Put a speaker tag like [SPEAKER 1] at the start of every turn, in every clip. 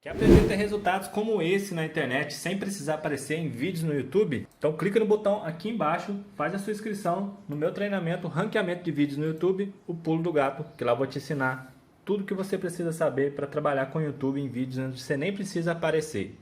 [SPEAKER 1] Quer aprender a ter resultados como esse na internet sem precisar aparecer em vídeos no YouTube? Então clica no botão aqui embaixo, faz a sua inscrição no meu treinamento Ranqueamento de Vídeos no YouTube, o Pulo do Gato, que lá eu vou te ensinar tudo que você precisa saber para trabalhar com o YouTube em vídeos onde você nem precisa aparecer.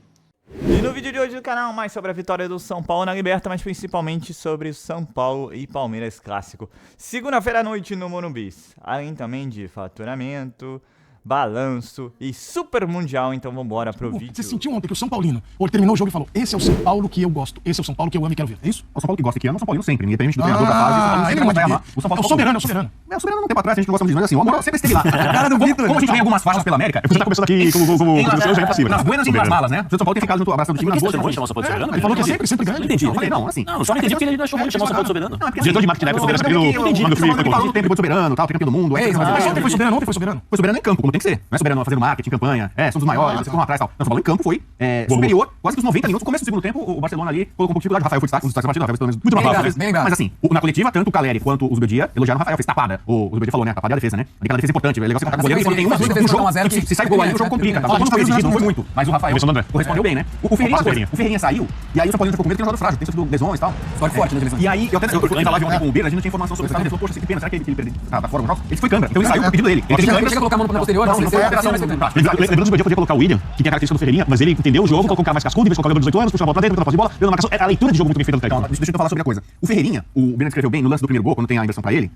[SPEAKER 2] E no vídeo de hoje do canal, mais sobre a vitória do São Paulo na Liberta, mas principalmente sobre o São Paulo e Palmeiras clássico. Segunda-feira à noite no Morumbi, além também de faturamento, balanço e super mundial, então vambora pro vídeo.
[SPEAKER 3] Você sentiu ontem que o São Paulino, ele terminou o jogo e falou, esse é o São Paulo que eu gosto, esse é o São Paulo que eu amo e quero ver, é isso?
[SPEAKER 4] O São Paulo que gosta que ama, o São Paulino sempre, independente do treinador da fase,
[SPEAKER 3] ele não vai amar. O São Paulo é o soberano, é o soberano.
[SPEAKER 4] É o soberano, não tem pra trás, a gente não gosta disso, mas assim, o amor sempre esteve lá. Cara do Vitor. Como a gente ganha algumas faixas pela América,
[SPEAKER 3] Você tá começando aqui como já é possível.
[SPEAKER 4] nas buenas e nas malas, né? O São Paulo tem ficado junto abraçado do time nas boas.
[SPEAKER 3] Ele falou que sempre ganha.
[SPEAKER 4] Não entendi, eu falei, não, assim.
[SPEAKER 5] Não, só não entendi porque ele achou ruim chamar o São Paulo de soberano.
[SPEAKER 4] Diretor de marketing da época, soberano, falou tempo de soberano, tal, tem campeão do mundo.
[SPEAKER 3] Ontem foi soberano.
[SPEAKER 4] Foi soberano em campo, como tem que ser. Não é soberano fazendo marketing, campanha, somos os maiores, vocês corram atrás e tal. Não, São Paulo em campo foi superior, quase que os 90 minutos, no começo do segundo tempo, o Barcelona ali colocou um pouco de dificuldade. O Rafael foi destaque, os destaques da partida, pelo menos muito mal. Mas assim, na coletiva, tanto o Caleri quanto o Zubeldia elogiaram o Rafael, fez tapada. O Zubeldia falou, né? Tapada é a defesa, né? Aquela defesa é importante, é legal você contar com o goleiro, quando tem um jogo, se sai gol aí, o jogo complica. Quando foi exigido, não foi muito, mas o Rafael correspondeu bem, né? O Ferreirinha saiu, e aí o São Paulo ficou com medo que tem um jogador frágil, tem sido lesões e tal. História forte, né? E aí, eu na live ontem com o Beira, a gente não tinha informação sobre isso. Ele falou, poxa, que pena, será que ele tá fora do jogo? Ele foi câmera, então ele saiu por pedido dele. Ele chega a colocar a mão na posterior, não foi a operação. Lembrando que o Zubeldia podia colocar o William, que tem a característica do Ferreirinha, mas ele entendeu o jogo, colocou um cara mais cascudo, em vez de colocar o 18 anos, puxou a bola pra dentro, botou a posse de bola, deu uma marcação. A leitura de jogo muito bem feita do técnico. Deixa eu falar sobre a coisa. O Ferreirinha, o Bernardo escreveu bem no lance do primeiro gol, quando tem a inversão pra ele.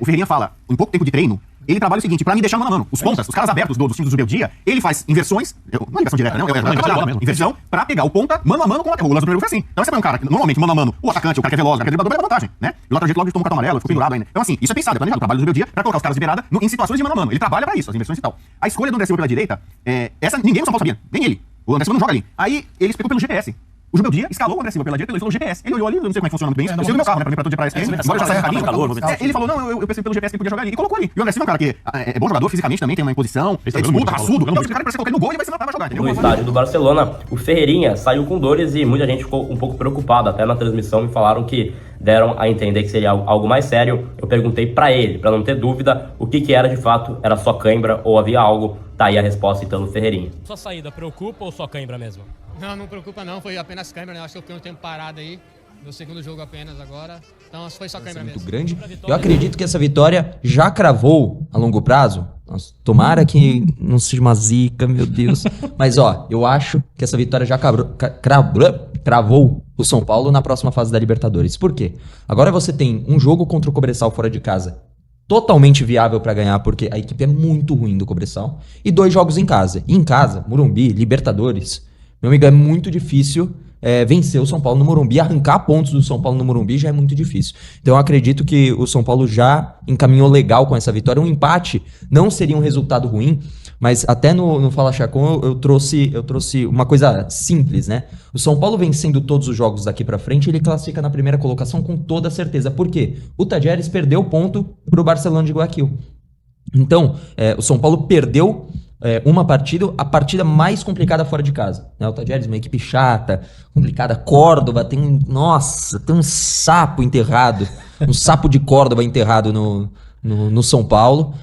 [SPEAKER 4] O Ferreirinha fala, em pouco tempo de treino, ele trabalha o seguinte, pra me deixar mano a mano. Os pontas, os caras abertos dos times do Zubeldia, ele faz inversões, não é inversão direta, não, inversão pra pegar o ponta mano a mano com o lateral. O lance do primeiro gol foi assim. Então você é um cara que, normalmente, mano a mano, o atacante, o cara que é veloz, o cara que é driblador, é vantagem, né? E o lateral direito logo toma um cartão amarelo, ficou pendurado ainda. Então assim, isso é pensado, é planejado, o trabalho do Zubeldia pra colocar os caras de beirada em situações de mano a mano. Ele trabalha pra isso, as inversões e tal. A escolha do André Silva pela direita, essa ninguém no São Paulo sabia, nem ele. O André Silva não joga ali. Aí ele explicou pelo GPS. O Zubeldia escalou o André Silva pela direita, ele falou GPS. Ele olhou ali, eu não sei como é que funciona muito bem isso. Eu sei do meu carro, né, pra todo dia pra esse. Agora já sai caminho. Ele falou, não, eu pensei pelo GPS que ele podia jogar ali. E colocou ali. E o André Silva é um cara que é bom jogador, fisicamente também tem uma imposição, disputa, raçudo. Então esse cara parece colocar ele no gol e vai jogar, entendeu?
[SPEAKER 5] No estádio do Barcelona, o Ferreirinha saiu com dores e muita gente ficou um pouco preocupada. Até na transmissão me falaram que deram a entender que seria algo mais sério. Eu perguntei pra ele, pra não ter dúvida, o que era de fato, era só cãibra ou havia algo. Tá aí a resposta então do Ferreirinha.
[SPEAKER 6] Sua saída preocupa ou só cãibra mesmo?
[SPEAKER 7] Não preocupa não, foi apenas câimbra, né? Acho que eu fiquei um tempo parado aí, no segundo jogo apenas agora, então foi só câimbra mesmo.
[SPEAKER 8] Muito grande. Eu acredito que essa vitória já cravou a longo prazo. Nossa, tomara que não seja uma zica, meu Deus. Mas ó, eu acho que essa vitória já cravou o São Paulo na próxima fase da Libertadores. Por quê? Agora você tem um jogo contra o Cobresal fora de casa totalmente viável pra ganhar, porque a equipe é muito ruim do Cobresal, e 2 jogos em casa. E em casa, Morumbi, Libertadores, meu amigo, é muito difícil vencer o São Paulo no Morumbi, arrancar pontos do São Paulo no Morumbi já é muito difícil. Então eu acredito que o São Paulo já encaminhou legal com essa vitória. Um empate não seria um resultado ruim, mas até no Fala Chacon eu trouxe uma coisa simples, né? O São Paulo vencendo todos os jogos daqui pra frente, ele classifica na primeira colocação com toda certeza. Por quê? O Tajeres perdeu ponto pro Barcelona de Guayaquil. Então, o São Paulo perdeu uma partida, a partida mais complicada fora de casa. Né? O Tajeres, uma equipe chata, complicada. Córdoba, tem um sapo enterrado, um sapo de Córdoba enterrado no São Paulo.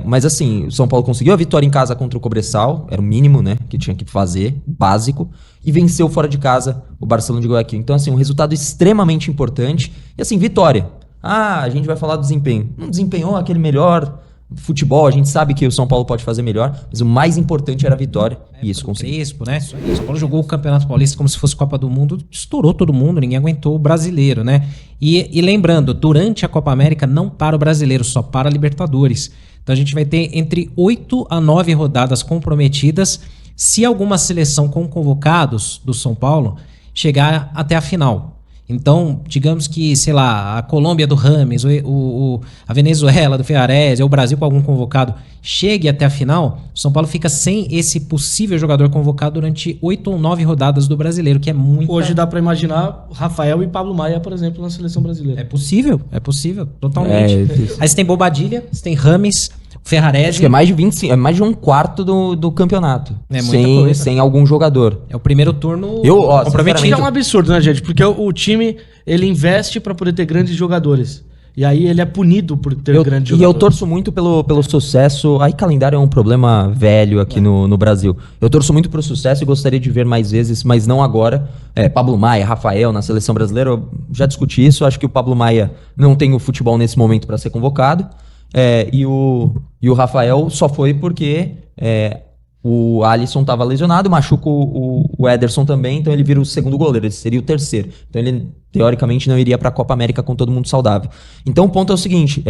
[SPEAKER 8] Mas assim, o São Paulo conseguiu a vitória em casa contra o Cobresal, era o mínimo, né, que tinha que fazer, básico, e venceu fora de casa o Barcelona de Guayaquil. Então assim, um resultado extremamente importante. E assim, vitória. A gente vai falar do desempenho. Não desempenhou aquele melhor futebol, a gente sabe que o São Paulo pode fazer melhor, mas o mais importante era a vitória, e isso conseguiu.
[SPEAKER 6] Crespo, né? O São Paulo jogou o Campeonato Paulista como se fosse Copa do Mundo, estourou todo mundo, ninguém aguentou o brasileiro, né? E lembrando, durante a Copa América não para o brasileiro, só para a Libertadores. Então a gente vai ter entre 8 a 9 rodadas comprometidas se alguma seleção com convocados do São Paulo chegar até a final. Então, digamos que, sei lá, a Colômbia do Rames, a Venezuela do Ferrarese, ou o Brasil com algum convocado, chegue até a final, o São Paulo fica sem esse possível jogador convocado durante 8 ou 9 rodadas do brasileiro, que é muito.
[SPEAKER 9] Hoje dá pra imaginar Rafael e Pablo Maia, por exemplo, na seleção brasileira.
[SPEAKER 6] É possível, totalmente. Aí você tem Bobadilla, você tem Rames, Ferrarese.
[SPEAKER 8] Acho que é mais de 25, é mais de um quarto do campeonato.
[SPEAKER 6] É muita coisa.
[SPEAKER 8] Sem algum jogador.
[SPEAKER 6] É o primeiro turno
[SPEAKER 9] comprometido. É um absurdo, né, gente? Porque o time, ele investe pra poder ter grandes jogadores. E aí ele é punido por ter grande
[SPEAKER 8] E
[SPEAKER 9] jogador.
[SPEAKER 8] eu torço muito pelo sucesso. Aí calendário é um problema velho aqui no Brasil. Eu torço muito pro sucesso e gostaria de ver mais vezes, mas não agora. Pablo Maia, Rafael na seleção brasileira, eu já discuti isso. Acho que o Pablo Maia não tem o futebol nesse momento para ser convocado. E o Rafael só foi porque o Alisson estava lesionado, machuca o Ederson também, então ele vira o segundo goleiro, ele seria o terceiro. Então ele, teoricamente, não iria para a Copa América com todo mundo saudável. Então o ponto é o seguinte,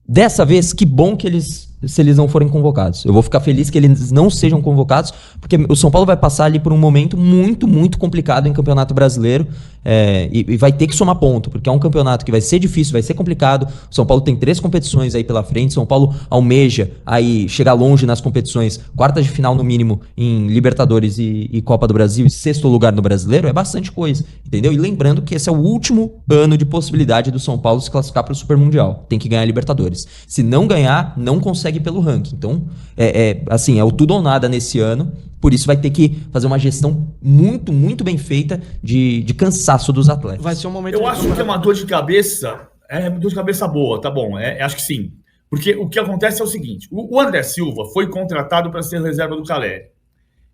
[SPEAKER 8] dessa vez, que bom que se eles não forem convocados. Eu vou ficar feliz que eles não sejam convocados, porque o São Paulo vai passar ali por um momento muito, muito complicado em Campeonato Brasileiro, e vai ter que somar ponto, porque é um campeonato que vai ser difícil, vai ser complicado. O São Paulo tem 3 competições aí pela frente, São Paulo almeja aí chegar longe nas competições, quartas de final no mínimo em Libertadores e Copa do Brasil, e 6º lugar no Brasileiro, é bastante coisa, entendeu? E lembrando que esse é o último ano de possibilidade do São Paulo se classificar para o Super Mundial, tem que ganhar a Libertadores. Se não ganhar, não consegue pelo ranking. Então, é o tudo ou nada nesse ano. Por isso vai ter que fazer uma gestão muito, muito bem feita de cansaço dos atletas.
[SPEAKER 9] Vai ser um momento.
[SPEAKER 10] Eu acho que é uma dor de cabeça, dor de cabeça boa, tá bom, acho que sim. Porque o que acontece é o seguinte, o André Silva foi contratado para ser reserva do Caleri.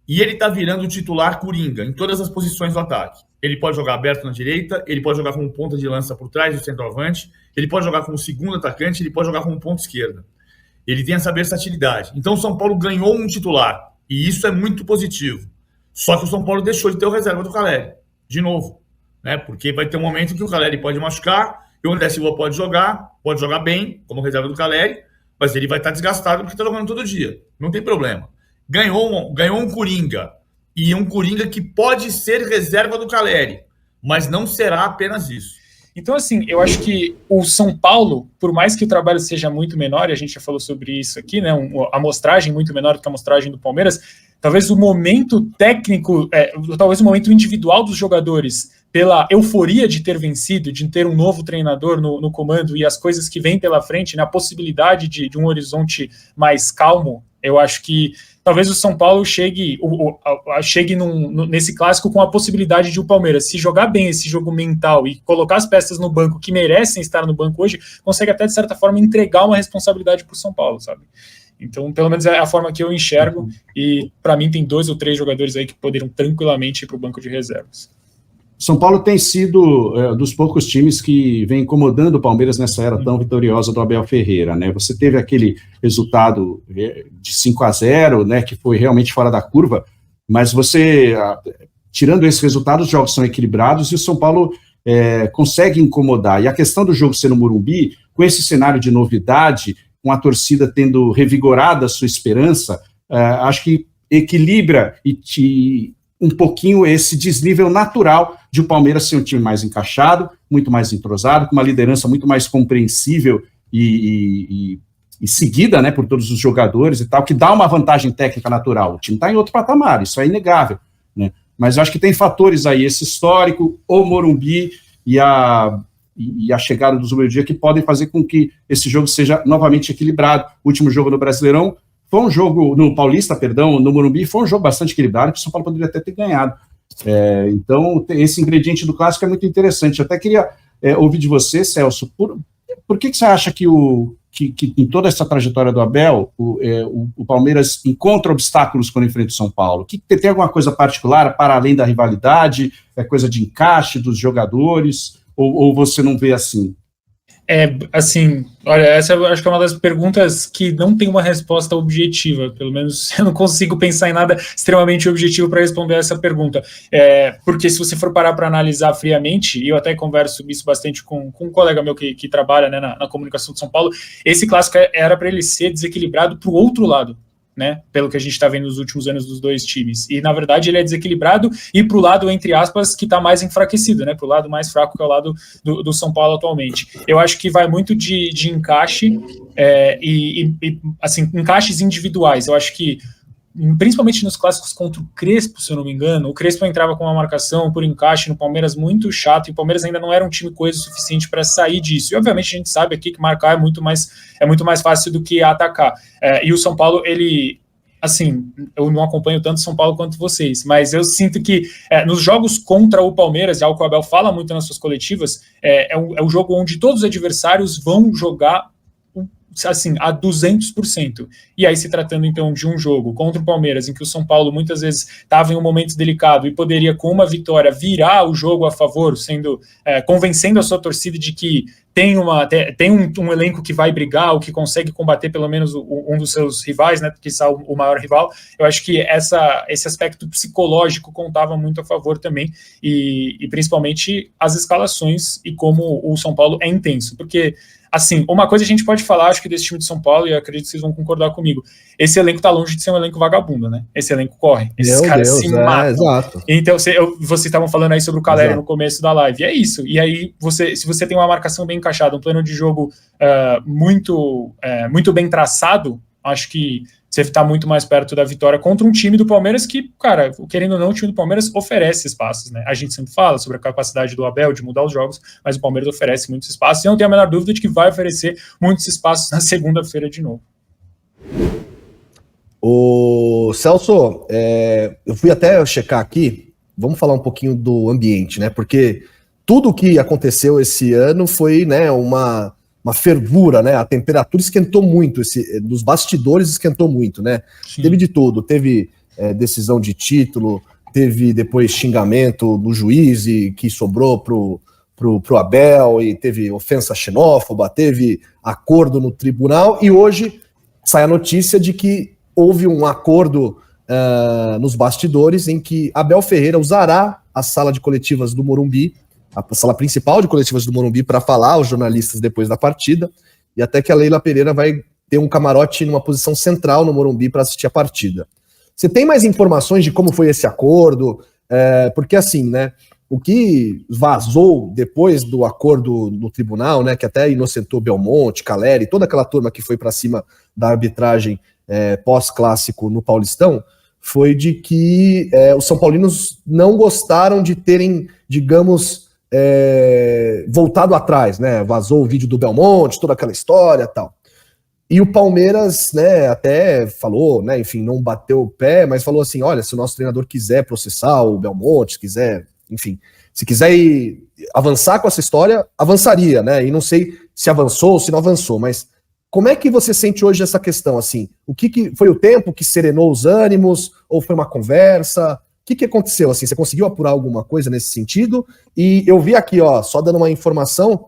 [SPEAKER 10] E ele tá virando o titular coringa em todas as posições do ataque. Ele pode jogar aberto na direita, ele pode jogar como ponta de lança por trás do centroavante, ele pode jogar como segundo atacante, ele pode jogar como ponta esquerda. Ele tem essa versatilidade. Então o São Paulo ganhou um titular. E isso é muito positivo. Só que o São Paulo deixou de ter o reserva do Caleri. De novo. Né? Porque vai ter um momento que o Caleri pode machucar, e o André Silva pode jogar bem, como reserva do Caleri, mas ele vai estar desgastado porque está jogando todo dia. Não tem problema. Ganhou um Coringa. E um Coringa que pode ser reserva do Caleri. Mas não será apenas isso.
[SPEAKER 11] Então, assim, eu acho que o São Paulo, por mais que o trabalho seja muito menor, e a gente já falou sobre isso aqui, né, a amostragem muito menor do que a amostragem do Palmeiras, talvez o momento técnico, talvez o momento individual dos jogadores, pela euforia de ter vencido, de ter um novo treinador no comando e as coisas que vêm pela frente, na possibilidade de um horizonte mais calmo, eu acho que talvez o São Paulo chegue nesse clássico com a possibilidade de o Palmeiras, se jogar bem esse jogo mental e colocar as peças no banco que merecem estar no banco hoje, consegue até, de certa forma, entregar uma responsabilidade para o São Paulo, sabe? Então, pelo menos é a forma que eu enxergo, e para mim tem 2 ou 3 jogadores aí que poderiam tranquilamente ir para o banco de reservas.
[SPEAKER 12] São Paulo tem sido dos poucos times que vem incomodando o Palmeiras nessa era tão vitoriosa do Abel Ferreira, né? Você teve aquele resultado de 5-0, né, que foi realmente fora da curva, mas tirando esse resultado, os jogos são equilibrados e o São Paulo consegue incomodar. E a questão do jogo ser no Morumbi, com esse cenário de novidade, com a torcida tendo revigorado a sua esperança, acho que equilibra um pouquinho esse desnível natural de o Palmeiras ser um time mais encaixado, muito mais entrosado, com uma liderança muito mais compreensível e seguida, né, por todos os jogadores e tal, que dá uma vantagem técnica natural. O time está em outro patamar, isso é inegável, né? Mas eu acho que tem fatores aí, esse histórico, o Morumbi e a chegada do Zubeldia, que podem fazer com que esse jogo seja novamente equilibrado. O último jogo no Brasileirão foi um jogo, no Paulista, perdão, no Morumbi, foi um jogo bastante equilibrado, que o São Paulo poderia até ter ganhado. Então, esse ingrediente do clássico é muito interessante. Eu até queria ouvir de você, Celso, por que você acha que em toda essa trajetória do Abel, o Palmeiras encontra obstáculos quando enfrenta o São Paulo? Tem alguma coisa particular, para além da rivalidade, coisa de encaixe dos jogadores, ou você não vê assim?
[SPEAKER 11] Assim, olha, essa eu acho que é uma das perguntas que não tem uma resposta objetiva, pelo menos eu não consigo pensar em nada extremamente objetivo para responder essa pergunta, porque se você for parar para analisar friamente, e eu até converso isso bastante com um colega meu que trabalha, né, na comunicação de São Paulo, esse clássico era para ele ser desequilibrado para o outro lado, né, pelo que a gente está vendo nos últimos anos dos dois times, e na verdade ele é desequilibrado e para o lado, entre aspas, que está mais enfraquecido, né, para o lado mais fraco, que é o lado do São Paulo atualmente. Eu acho que vai muito de encaixe e assim, encaixes individuais. Eu acho que principalmente nos clássicos contra o Crespo, se eu não me engano, o Crespo entrava com uma marcação por encaixe no Palmeiras muito chato, e o Palmeiras ainda não era um time coeso o suficiente para sair disso, e obviamente a gente sabe aqui que marcar é muito mais fácil do que atacar, e o São Paulo, ele assim, eu não acompanho tanto São Paulo quanto vocês, mas eu sinto que nos jogos contra o Palmeiras, algo que o Abel fala muito nas suas coletivas, é um jogo onde todos os adversários vão jogar assim, a 200%. E aí, se tratando, então, de um jogo contra o Palmeiras, em que o São Paulo muitas vezes estava em um momento delicado e poderia, com uma vitória, virar o jogo a favor, convencendo a sua torcida de que tem um elenco que vai brigar, ou que consegue combater pelo menos um dos seus rivais, né, que é o maior rival. Eu acho que esse aspecto psicológico contava muito a favor também, e principalmente as escalações e como o São Paulo é intenso, porque assim, uma coisa a gente pode falar, acho que desse time de São Paulo, e eu acredito que vocês vão concordar comigo, esse elenco tá longe de ser um elenco vagabundo, né? Esse elenco corre, esses caras se matam.
[SPEAKER 12] Exato.
[SPEAKER 11] Então, vocês estavam falando aí sobre o Caleri no começo da live, e é isso. E aí, se você tem uma marcação bem encaixada, um plano de jogo muito bem traçado, acho que você está muito mais perto da vitória contra um time do Palmeiras que, cara, querendo ou não, o time do Palmeiras oferece espaços, né? A gente sempre fala sobre a capacidade do Abel de mudar os jogos, mas o Palmeiras oferece muitos espaços, e eu não tenho a menor dúvida de que vai oferecer muitos espaços na segunda-feira de novo.
[SPEAKER 13] O Celso, eu fui até checar aqui, vamos falar um pouquinho do ambiente, né? Porque tudo o que aconteceu esse ano foi, né, uma fervura, né? A temperatura esquentou muito, dos bastidores esquentou muito, né? Sim. Teve de tudo, teve decisão de título, teve depois xingamento do juiz que sobrou pro Abel, e teve ofensa xenófoba, teve acordo no tribunal, e hoje sai a notícia de que houve um acordo nos bastidores em que Abel Ferreira usará a sala de coletivas do Morumbi, a sala principal de coletivas do Morumbi, para falar aos jornalistas depois da partida, e até que a Leila Pereira vai ter um camarote numa posição central no Morumbi para assistir a partida. Você tem mais informações de como foi esse acordo? Porque assim, né, o que vazou depois do acordo no tribunal, né, que até inocentou Belmonte, Caleri, toda aquela turma que foi para cima da arbitragem pós-clássico no Paulistão, foi de que os São Paulinos não gostaram de terem, digamos, voltado atrás, né? Vazou o vídeo do Belmonte, toda aquela história e tal. E o Palmeiras, né, até falou, né, enfim, não bateu o pé, mas falou assim, olha, se o nosso treinador quiser processar o Belmonte, se quiser, enfim, se quiser avançar com essa história, avançaria, né? E não sei se avançou ou se não avançou, mas como é que você sente hoje essa questão, assim? O que foi o tempo que serenou os ânimos, ou foi uma conversa? O que aconteceu, assim? Você conseguiu apurar alguma coisa nesse sentido? E eu vi aqui, ó, só dando uma informação,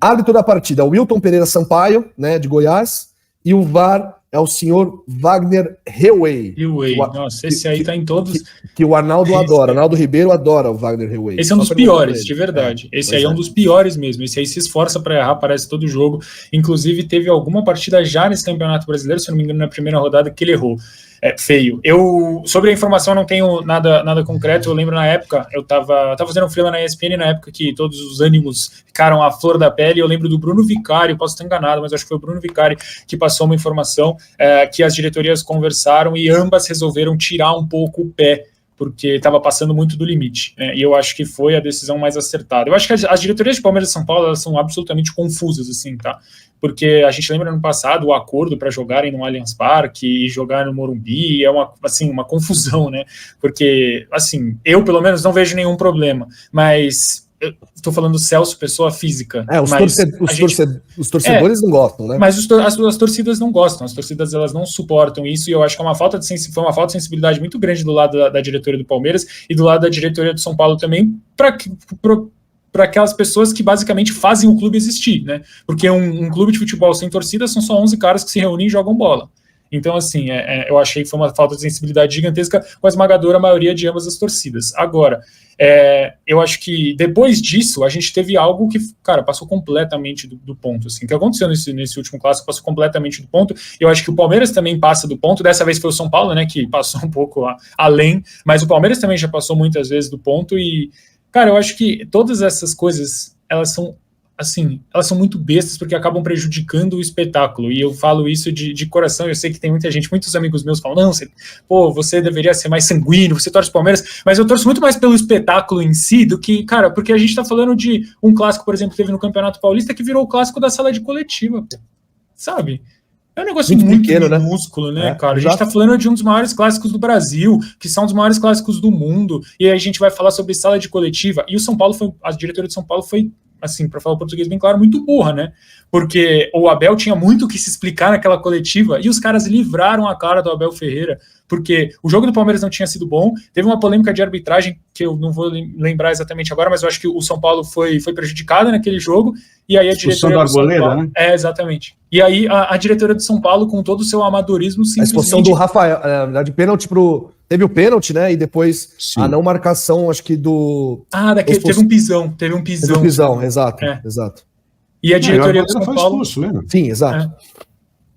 [SPEAKER 13] árbitro da partida, Wilton Pereira Sampaio, né, de Goiás, e o VAR é o senhor Wagner Heuwey.
[SPEAKER 11] Nossa, esse aí tá em todos.
[SPEAKER 13] Que o Arnaldo adora, Arnaldo Ribeiro adora o Wagner Heuwey.
[SPEAKER 11] Esse é um dos piores, de verdade. Esse aí é um dos piores mesmo. Esse aí se esforça para errar, parece todo jogo. Inclusive, teve alguma partida já nesse Campeonato Brasileiro, se não me engano, na primeira rodada, que ele errou. Feio. Sobre a informação, não tenho nada concreto. Eu lembro na época, eu tava fazendo um freela na ESPN na época que todos os ânimos ficaram à flor da pele. Eu lembro do Bruno Vicari, posso estar enganado, mas acho que foi o Bruno Vicari que passou uma informação que as diretorias conversaram e ambas resolveram tirar um pouco o pé, porque estava passando muito do limite, né? E eu acho que foi a decisão mais acertada. Eu acho que as diretorias de Palmeiras e São Paulo, elas são absolutamente confusas, assim, tá? Porque a gente lembra no passado o acordo para jogarem no Allianz Parque e jogar no Morumbi, é uma confusão, né? Porque, assim, eu pelo menos não vejo nenhum problema, mas estou falando do Celso, pessoa física.
[SPEAKER 13] Os torcedores não gostam, né?
[SPEAKER 11] Mas as torcidas não gostam, as torcidas elas não suportam isso, e eu acho que foi uma falta de sensibilidade muito grande do lado da diretoria do Palmeiras e do lado da diretoria do São Paulo também, para aquelas pessoas que basicamente fazem o clube existir, né? Porque um clube de futebol sem torcida são só 11 caras que se reúnem e jogam bola. Então, assim, eu achei que foi uma falta de sensibilidade gigantesca com a esmagadora maioria de ambas as torcidas. Agora, eu acho que depois disso, a gente teve algo que, cara, passou completamente do ponto, assim. O que aconteceu nesse último clássico passou completamente do ponto. Eu acho que o Palmeiras também passa do ponto. Dessa vez foi o São Paulo, né, que passou um pouco além, mas o Palmeiras também já passou muitas vezes do ponto e, cara, eu acho que todas essas coisas, elas são muito bestas porque acabam prejudicando o espetáculo, e eu falo isso de coração. Eu sei que tem muita gente, muitos amigos meus falam, não, você deveria ser mais sanguíneo, você torce Palmeiras, mas eu torço muito mais pelo espetáculo em si do que, cara, porque a gente tá falando de um clássico, por exemplo, que teve no Campeonato Paulista que virou o clássico da sala de coletiva, sabe? É um negócio
[SPEAKER 13] Muito
[SPEAKER 11] muito
[SPEAKER 13] pequeno, né?
[SPEAKER 11] minúsculo, né,
[SPEAKER 13] É,
[SPEAKER 11] cara? A gente
[SPEAKER 13] exato.
[SPEAKER 11] tá falando de um dos maiores clássicos do Brasil, que são os maiores clássicos do mundo, e aí a gente vai falar sobre sala de coletiva, e o São Paulo foi, a diretoria de São Paulo foi, assim, para falar o português bem claro, muito burra, né? Porque o Abel tinha muito que se explicar naquela coletiva, e os caras livraram a cara do Abel Ferreira, porque o jogo do Palmeiras não tinha sido bom, teve uma polêmica de arbitragem, que eu não vou lembrar exatamente agora, mas eu acho que o São Paulo foi prejudicado naquele jogo, e aí a
[SPEAKER 12] Expulsão
[SPEAKER 11] diretoria
[SPEAKER 12] do Arboleda,
[SPEAKER 11] Paulo,
[SPEAKER 12] né?
[SPEAKER 11] exatamente. E aí a diretoria de São Paulo, com todo o seu amadorismo,
[SPEAKER 13] A
[SPEAKER 11] simplesmente...
[SPEAKER 13] expulsão do Rafael, de pênalti pro... Teve o pênalti, né? E depois a não marcação, acho que do...
[SPEAKER 11] teve um pisão.
[SPEAKER 13] Teve um pisão, exato,
[SPEAKER 11] É.
[SPEAKER 13] exato.
[SPEAKER 11] E a diretoria do São
[SPEAKER 12] foi
[SPEAKER 11] Paulo...
[SPEAKER 12] expulso, lembra?
[SPEAKER 13] Sim, exato.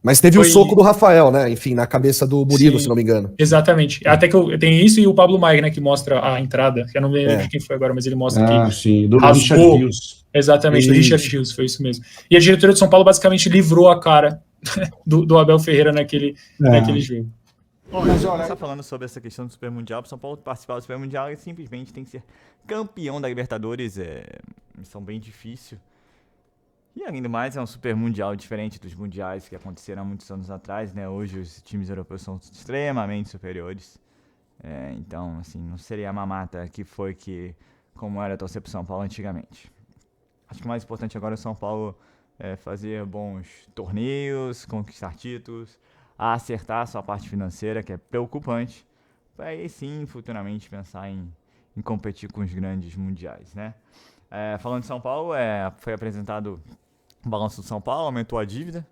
[SPEAKER 13] Mas teve o soco do Rafael, né? Enfim, na cabeça do Murilo, se não me engano.
[SPEAKER 11] Exatamente. Até que tem isso e o Pablo Maia, né, que mostra a entrada. Que eu não me lembro de quem foi agora, mas ele mostra que
[SPEAKER 12] sim, do
[SPEAKER 11] rasgou.
[SPEAKER 12] Richard Hughes.
[SPEAKER 11] Exatamente, do Richard Hughes, foi isso mesmo. E a diretoria de São Paulo basicamente livrou a cara do Abel Ferreira naquele jogo.
[SPEAKER 2] Mas olha, só falando sobre essa questão do Super Mundial, o São Paulo participar do Super Mundial e simplesmente tem que ser campeão da Libertadores, missão bem difícil. E além do mais, é um Super Mundial diferente dos mundiais que aconteceram há muitos anos atrás, né? Hoje os times europeus são extremamente superiores. Então, assim, não seria a mamata como era torcer pro São Paulo antigamente. Acho que o mais importante agora é o São Paulo fazer bons torneios, conquistar títulos, acertar a sua parte financeira, que é preocupante, para aí sim, futuramente, pensar em competir com os grandes mundiais, né? Falando de São Paulo, foi apresentado o balanço do São Paulo, aumentou a dívida,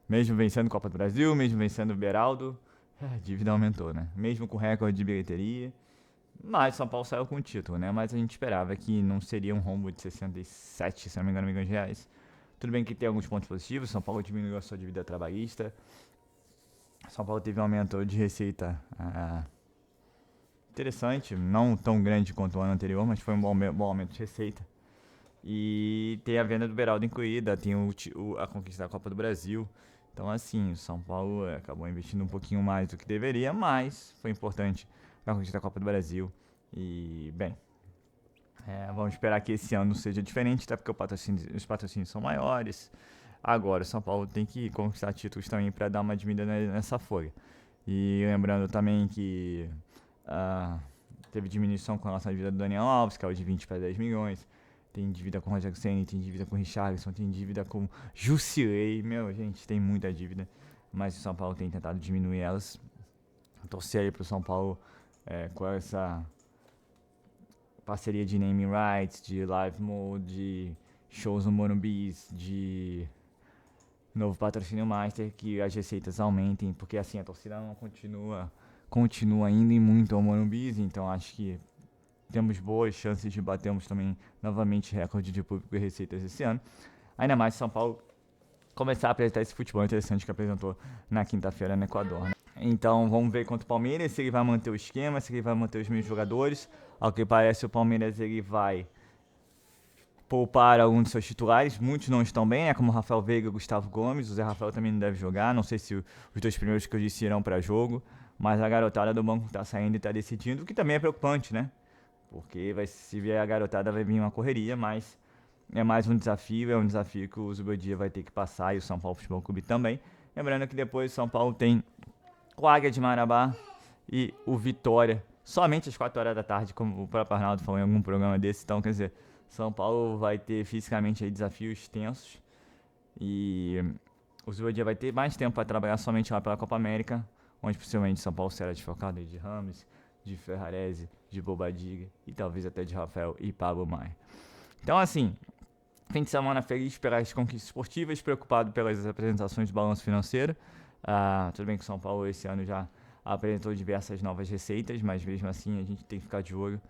[SPEAKER 2] mesmo vencendo a Copa do Brasil, mesmo vencendo o Beraldo, a dívida aumentou, né? Mesmo com recorde de bilheteria, mas o São Paulo saiu com o título, né? Mas a gente esperava que não seria um rombo de 67, se não me engano, milhões de reais. Tudo bem que tem alguns pontos positivos, São Paulo diminuiu a sua dívida trabalhista, São Paulo teve um aumento de receita interessante, não tão grande quanto o ano anterior, mas foi um bom aumento de receita. E tem a venda do Beraldo incluída, tem a conquista da Copa do Brasil. Então, assim, o São Paulo acabou investindo um pouquinho mais do que deveria, mas foi importante a conquista da Copa do Brasil. E, bem, vamos esperar que esse ano seja diferente, até porque os patrocínios são maiores. Agora, o São Paulo tem que conquistar títulos também para dar uma diminuída nessa folha. E lembrando também que teve diminuição com relação à dívida do Daniel Alves, que é de 20 para 10 milhões. Tem dívida com o Rogério Ceni, tem dívida com o Richarlison, tem dívida com Jusilei. Gente, tem muita dívida. Mas o São Paulo tem tentado diminuir elas. Torcer aí pro São Paulo com essa parceria de naming rights, de live mode, de shows no Morumbi, de novo patrocínio master, que as receitas aumentem, porque assim a torcida não continua indo e muito ao Morumbi, então acho que temos boas chances de batermos também novamente recorde de público e receitas esse ano. Ainda mais São Paulo começar a apresentar esse futebol interessante que apresentou na quinta-feira no Equador, né? Então vamos ver contra o Palmeiras, se ele vai manter o esquema, se ele vai manter os mesmos jogadores. Ao que parece, o Palmeiras ele vai poupar alguns de seus titulares, muitos não estão bem, como o Rafael Veiga e o Gustavo Gomes. O Zé Rafael também não deve jogar, não sei se os dois primeiros que eu disse irão para jogo, mas a garotada do banco está saindo e está decidindo, o que também é preocupante, né? Porque se vier a garotada vai vir uma correria, mas é mais um desafio, é um desafio que o Zubadia vai ter que passar e o São Paulo Futebol Clube também. Lembrando que depois o São Paulo tem o Águia de Marabá e o Vitória, somente às 4 horas da tarde, como o próprio Arnaldo falou em algum programa desse. Então, quer dizer, São Paulo vai ter fisicamente aí desafios tensos e o Zubadia vai ter mais tempo para trabalhar somente lá pela Copa América, onde possivelmente São Paulo será desfocado aí de Rames, de Ferrarese, de Bobadilla e talvez até de Rafael e Pablo Maia. Então, assim, fim de semana feliz pelas conquistas esportivas, preocupado pelas apresentações do balanço financeiro. Tudo bem que o São Paulo esse ano já apresentou diversas novas receitas, mas mesmo assim a gente tem que ficar de olho,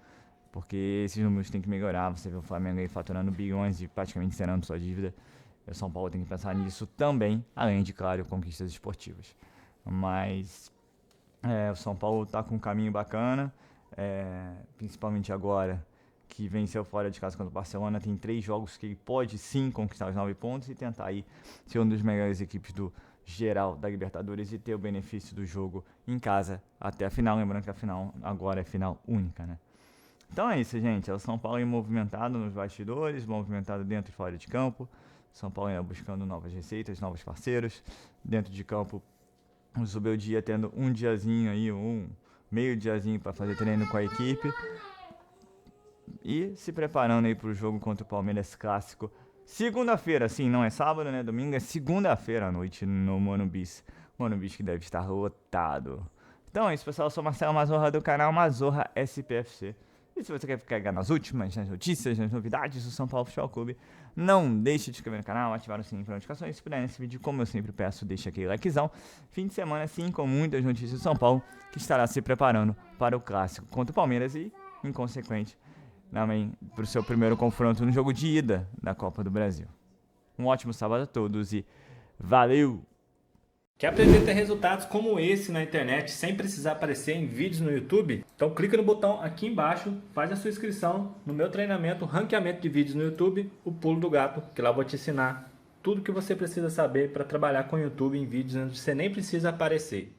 [SPEAKER 2] porque esses números têm que melhorar. Você vê o Flamengo aí faturando bilhões e praticamente zerando sua dívida. O São Paulo tem que pensar nisso também, além de, claro, conquistas esportivas. Mas o São Paulo está com um caminho bacana, principalmente agora que venceu fora de casa contra o Barcelona. Tem 3 jogos que ele pode sim conquistar os 9 pontos e tentar aí ser uma das melhores equipes do geral da Libertadores e ter o benefício do jogo em casa até a final. Lembrando que a final agora é final única, né? Então é isso, gente. É o São Paulo aí movimentado nos bastidores, movimentado dentro e fora de campo. São Paulo ainda buscando novas receitas, novos parceiros. Dentro de campo, o Zubeldia tendo um diazinho aí, meio diazinho para fazer treino com a equipe. E se preparando aí para o jogo contra o Palmeiras Clássico. Segunda-feira, sim, não é sábado, né? Domingo é segunda-feira à noite no Monumbis. Monumbis que deve estar lotado. Então é isso, pessoal. Eu sou Marcelo Mazorra do canal Mazorra SPFC. E se você quer ficar nas últimas, nas notícias, nas novidades do São Paulo Futebol Clube, não deixe de se inscrever no canal, ativar o sininho para notificações. Se puder nesse vídeo, como eu sempre peço, deixa aquele likezão. Fim de semana, sim, com muitas notícias do São Paulo, que estará se preparando para o clássico contra o Palmeiras e, em consequente, também para o seu primeiro confronto no jogo de ida da Copa do Brasil. Um ótimo sábado a todos e valeu!
[SPEAKER 1] Quer aprender a ter resultados como esse na internet sem precisar aparecer em vídeos no YouTube? Então clica no botão aqui embaixo, faz a sua inscrição no meu treinamento Ranqueamento de Vídeos no YouTube, o Pulo do Gato, que lá eu vou te ensinar tudo que você precisa saber para trabalhar com o YouTube em vídeos onde você nem precisa aparecer.